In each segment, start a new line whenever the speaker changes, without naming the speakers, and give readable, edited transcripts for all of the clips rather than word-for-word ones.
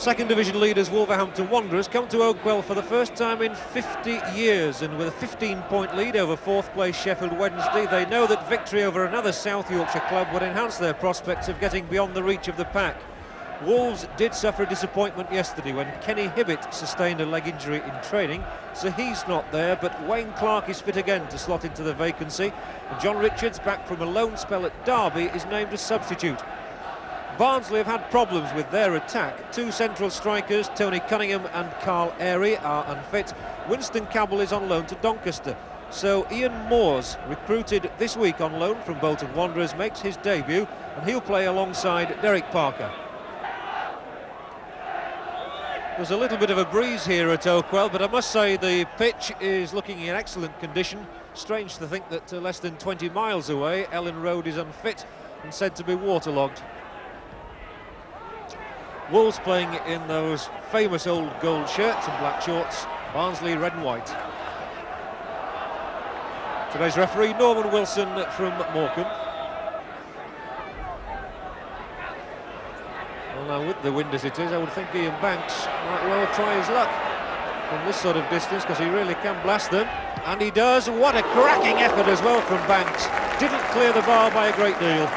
Second division leaders Wolverhampton Wanderers come to Oakwell for the first time in 50 years, and with a 15-point lead over fourth place Sheffield Wednesday, they know that victory over another South Yorkshire club would enhance their prospects of getting beyond the reach of the pack. Wolves did suffer a disappointment yesterday when Kenny Hibbett sustained a leg injury in training, so he's not there, but Wayne Clarke is fit again to slot into the vacancy, and John Richards, back from a loan spell at Derby, is named as substitute. Barnsley have had problems with their attack. Two central strikers, Tony Cunningham and Carl Airey, are unfit. Winston Cabell is on loan to Doncaster. So Ian Moores, recruited this week on loan from Bolton Wanderers, makes his debut, and he'll play alongside Derek Parker. There's a little bit of a breeze here at Oakwell, but I must say the pitch is looking in excellent condition. Strange to think that less than 20 miles away, Ellen Road is unfit and said to be waterlogged. Wolves playing in those famous old gold shirts and black shorts, Barnsley red and white. Today's referee, Norman Wilson from Morecambe. Well, now with the wind as it is, I would think Ian Banks might well try his luck from this sort of distance, because he really can blast them, and he does. What a cracking effort as well from Banks. Didn't clear the bar by a great deal.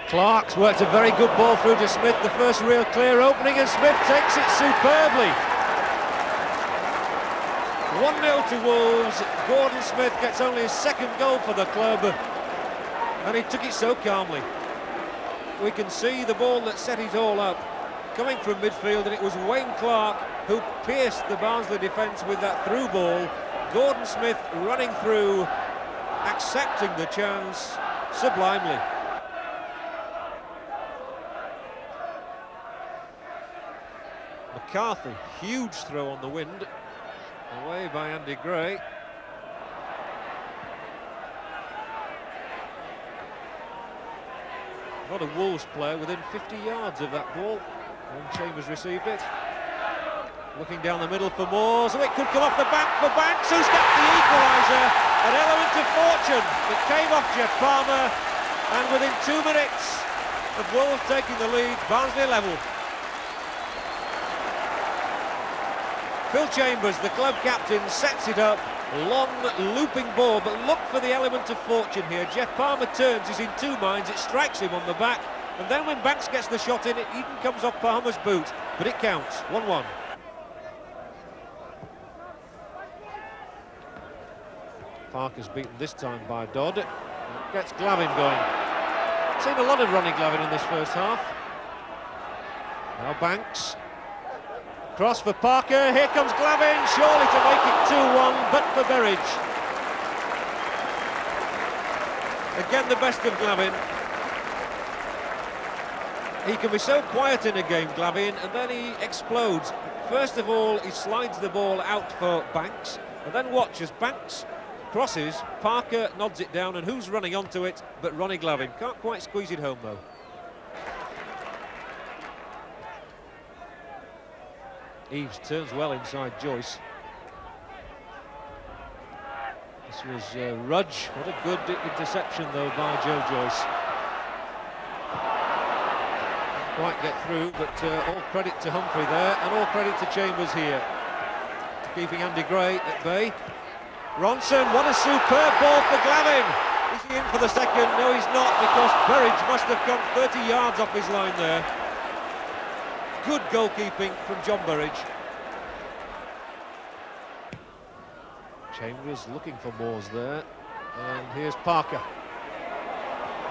Clarke's worked a very good ball through to Smith, the first real clear opening, and Smith takes it superbly. 1-0 to Wolves. Gordon Smith gets only his second goal for the club, and he took it so calmly. We can see the ball that set it all up coming from midfield, and it was Wayne Clarke who pierced the Barnsley defence with that through ball. Gordon Smith running through, accepting the chance sublimely. McCarthy, huge throw on the wind, away by Andy Gray. Not a Wolves player within 50 yards of that ball when Chambers received it. Looking down the middle for Moores. Oh, it could come off the back for Banks, who's got the equaliser. An element of fortune. It came off Jeff Palmer, and within 2 minutes of Wolves taking the lead, Barnsley level. Phil Chambers, the club captain, sets it up. Long, looping ball, but look for the element of fortune here. Jeff Palmer turns, he's in two minds, it strikes him on the back, and then when Banks gets the shot in, it even comes off Palmer's boot, but it counts, 1-1. Parker's beaten this time by Dodd. It gets Glavin going. Seen a lot of Ronnie Glavin in this first half. Now Banks. Cross for Parker, here comes Glavin, surely to make it 2-1, but for Berridge. Again, the best of Glavin. He can be so quiet in a game, Glavin, and then he explodes. First of all, he slides the ball out for Banks, and then watch as Banks crosses, Parker nods it down, and who's running onto it but Ronnie Glavin? Can't quite squeeze it home, though. Eves turns well inside Joyce. This was Rudge. What a good interception, though, by Joe Joyce. Didn't quite get through, but all credit to Humphrey there, and all credit to Chambers here, keeping Andy Gray at bay. Ronson, what a superb ball for Glavin. Is he in for the second? No, he's not, because Berridge must have come 30 yards off his line there. Good goalkeeping from John Burridge. Chambers looking for Moores there, and here's Parker.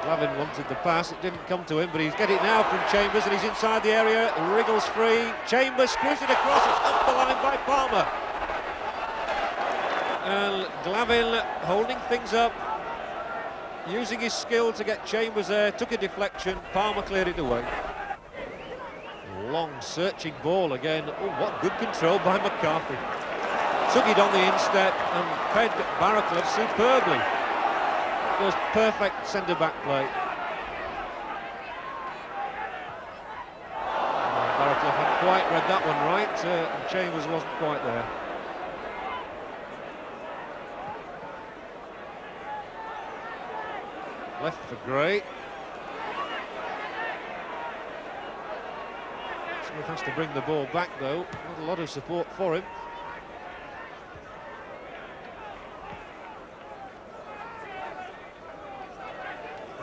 Glavin wanted the pass, it didn't come to him, but he's getting it now from Chambers, and he's inside the area, wriggles free. Chambers screws it across, it's off the line by Palmer. And Glavin holding things up, using his skill to get Chambers there, took a deflection, Palmer cleared it away. Long searching ball again. Oh, what good control by McCarthy. Took it on the instep and fed Barraclough superbly. It was perfect centre-back play. Barraclough hadn't quite read that one right, and Chambers wasn't quite there. Left for Gray. Smith has to bring the ball back though, not a lot of support for him.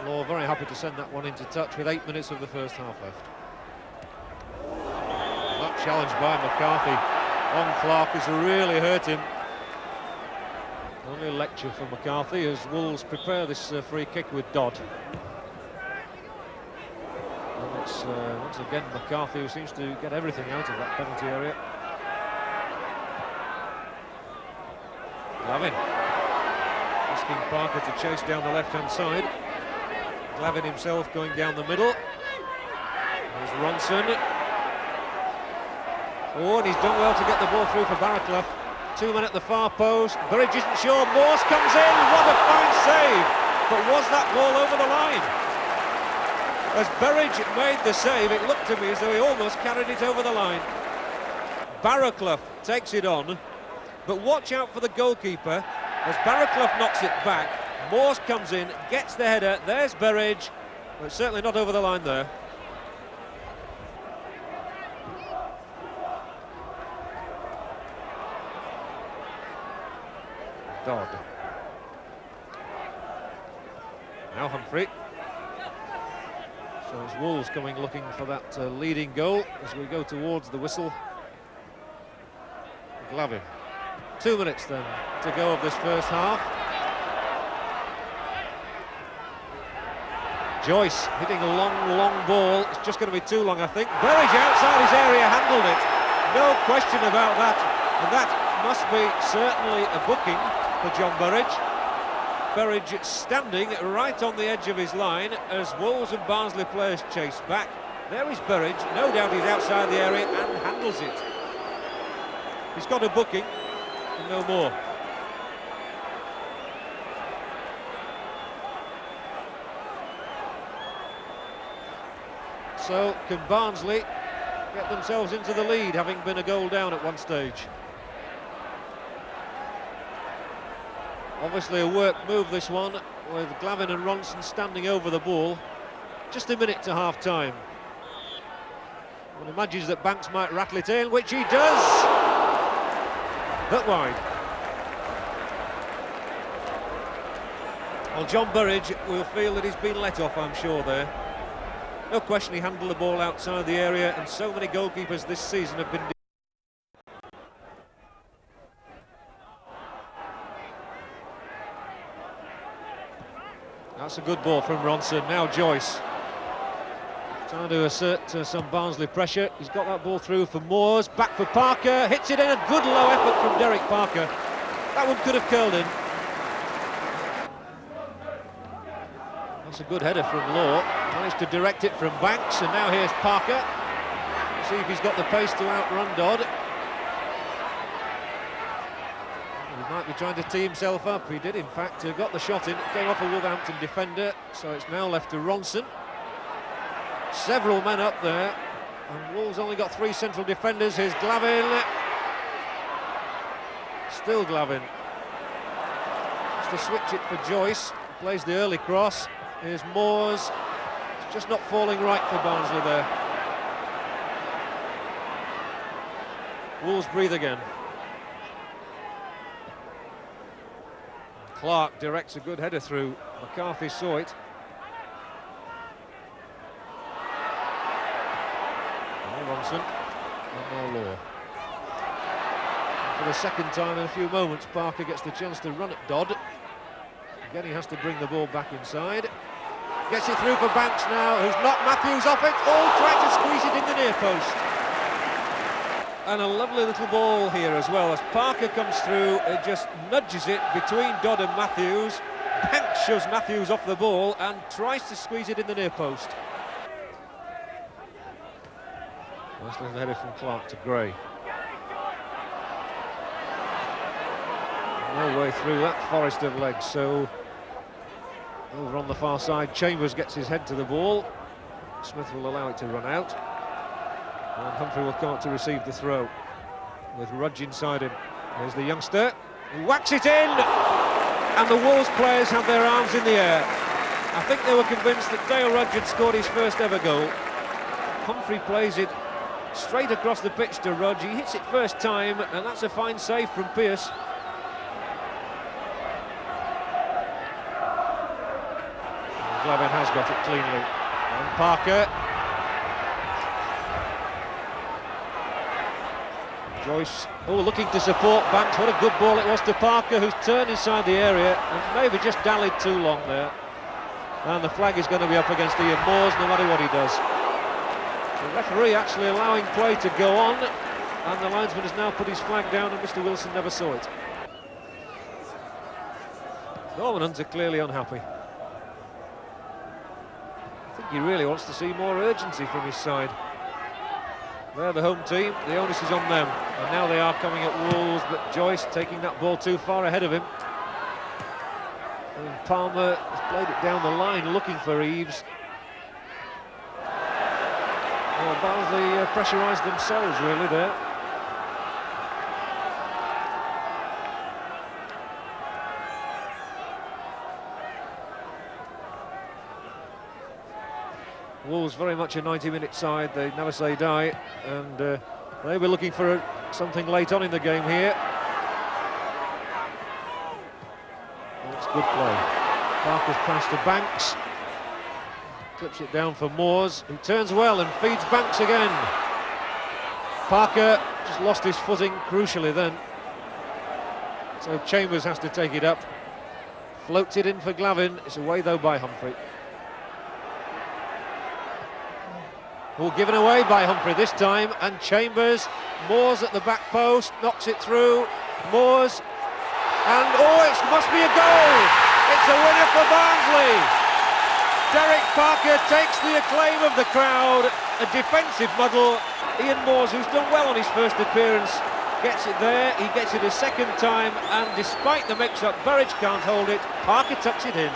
Law very happy to send that one into touch with 8 minutes of the first half left. That challenge by McCarthy on Clarke has really hurt him. Only a lecture for McCarthy as Wolves prepare this free kick with Dodd. And it's once again McCarthy who seems to get everything out of that penalty area. Glavin asking Parker to chase down the left-hand side. Glavin himself going down the middle. There's Ronson. Oh, and he's done well to get the ball through for Barraclough. 2 men at the far post. Burridge isn't sure. Morse comes in. What a fine save! But was that ball over the line? As Burridge made the save, it looked to me as though he almost carried it over the line. Barraclough takes it on, but watch out for the goalkeeper as Barraclough knocks it back. Morse comes in, gets the header. There's Burridge, but certainly not over the line there. Dodd. Now Humphrey. So it's Wolves coming looking for that leading goal as we go towards the whistle. Glavin. 2 minutes then to go of this first half. Joyce hitting a long ball. It's just going to be too long, I think. Burridge outside his area handled it. No question about that. And that must be certainly a booking for John Burridge. Burridge standing right on the edge of his line as Wolves and Barnsley players chase back. There is Burridge, no doubt he's outside the area and handles it. He's got a booking and no more. So can Barnsley get themselves into the lead, having been a goal down at one stage? Obviously a work move this one, with Glavin and Ronson standing over the ball. Just a minute to half-time. One imagines that Banks might rattle it in, which he does! But wide. Well, John Burridge will feel that he's been let off, I'm sure, there. No question he handled the ball outside the area, and so many goalkeepers this season have been... That's a good ball from Ronson. Now Joyce trying to assert some Barnsley pressure. He's got that ball through for Moores. Back for Parker. Hits it in. A good low effort from Derek Parker. That one could have curled in. That's a good header from Law. Managed to direct it from Banks. And now here's Parker. See if he's got the pace to outrun Dodd. He might be trying to tee himself up. He did, in fact, got the shot in. It came off a Wolverhampton defender, so it's now left to Ronson. Several men up there, and Wolves only got 3 central defenders. Here's Glavin. Still Glavin. Just to switch it for Joyce. He plays the early cross. Here's Moores. It's just not falling right for Barnsley there. Wolves breathe again. Clarke directs a good header through. McCarthy saw it. More Ronson and more Law. For the second time in a few moments, Parker gets the chance to run at Dodd. Again, he has to bring the ball back inside. Gets it through for Banks now, who's knocked Matthews off it. Oh, tried to squeeze it in the near post. And a lovely little ball here as well, as Parker comes through, it just nudges it between Dodd and Matthews. Banks shoves Matthews off the ball and tries to squeeze it in the near post. Nicely headed from Clarke to Gray. No way through that forest of legs, so over on the far side, Chambers gets his head to the ball. Smith will allow it to run out. And Humphrey will come up to receive the throw, with Rudge inside him. There's the youngster, he whacks it in! And the Wolves players have their arms in the air. I think they were convinced that Dale Rudge had scored his first ever goal. Humphrey plays it straight across the pitch to Rudge. He hits it first time, and that's a fine save from Pearce. Glavin has got it cleanly. And Parker. Joyce, looking to support Banks. What a good ball it was to Parker, who's turned inside the area and maybe just dallied too long there. And the flag is going to be up against Ian Moores, no matter what he does. The referee actually allowing play to go on, and the linesman has now put his flag down, and Mr. Wilson never saw it. Norman Hunter clearly unhappy. I think he really wants to see more urgency from his side. They're the home team, the onus is on them, and now they are coming at Wolves, but Joyce taking that ball too far ahead of him. And Palmer has played it down the line looking for Eves. Well, Barnsley pressurised themselves really there. Wolves very much a 90-minute side, they never say die, and they were looking for something late on in the game here. That's good play. Parker's pass to Banks. Clips it down for Moores, who turns well and feeds Banks again. Parker just lost his footing crucially then. So Chambers has to take it up. Floats it in for Glavin. It's away though by Humphrey. Given away by Humphrey this time, and Chambers, Moores at the back post, knocks it through, Moores, and it must be a goal! It's a winner for Barnsley! Derek Parker takes the acclaim of the crowd, a defensive muddle. Ian Moores, who's done well on his first appearance, gets it there, he gets it a second time, and despite the mix-up, Burridge can't hold it, Parker tucks it in.